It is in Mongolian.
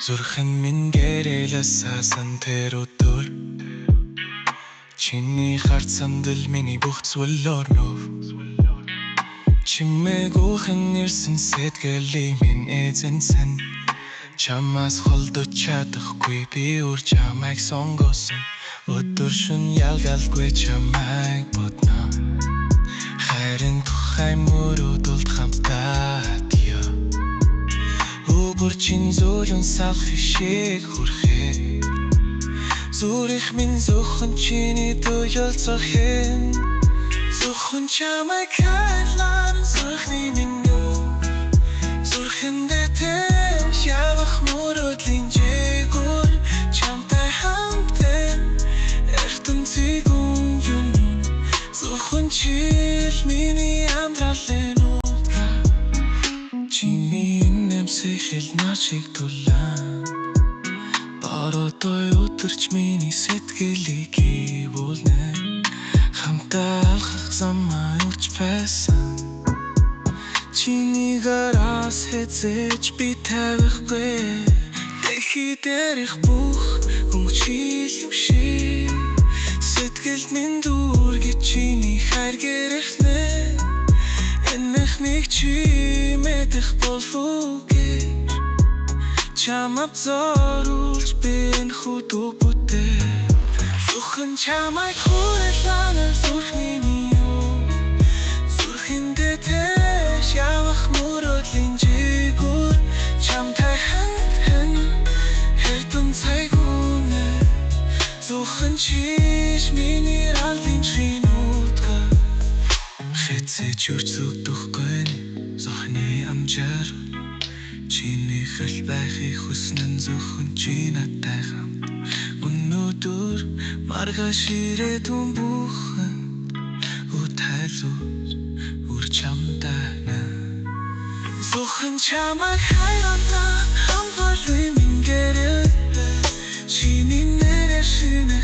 Зүрхэн минь гэрэлэссэн тэр өдөр чиний харт сандал миний бүх зүйл орнов чимээгүйхэн ирсэн сэтгэлийн минь эзэн сан чамаас холдож чадахгүй би үр чамайг сонгосон өдөр шөнө ялгалгүй чамайг бодно хайрын тухай мөрөдөлд хамтдаа Чин зөөлөн салах шиг хүрхээ Зүрх минь зөвхөн чиний төлөвлөсөн хэн Зөвхөн чамайг хайрлан зүрхний минь Зүрхэндээ тэр явах мөрөдлийн жигүүр Чамтай хамтэн ертөнцийг юм Зөвхөн чил миний амьдралын Сихэл начиг тулаан Бородой өдөрч миний сэтгэлийг ивүүлнэ Хамтаа алхах замаа урьж байсан Чиний гараас хэзээж би тавихгүй Дэлхий дээрх бүх хөнгөчил юм шиг Сэтгэлд минь дүүргэж чиний хайр гэрхнэ Энэхнийг чи мэдэх болов Чамд зоруулж би энэ хөдөө бүтээ Зөвхөн чамайг хүрлэн зүрхний минь Зүрхэндээ тэш явах мөрөдлийн жигүүр Чамтай хамтэн ертөнцийг үнэ Зөвхөн чиш миний ралын чинүүдгэ Хэцэж үрч зүгдэхгүй Зохны амжаар Чиний хэл байхыг хүснэн зөвхөн чи надтай хамт Өнөөдөр маргааш ирээдүйн бүхэнд Үтайлус үр чамтай Зөвхөн чамайг хайрлан хамгаалгүй минь гэрэл Чиний нэрээр шинэ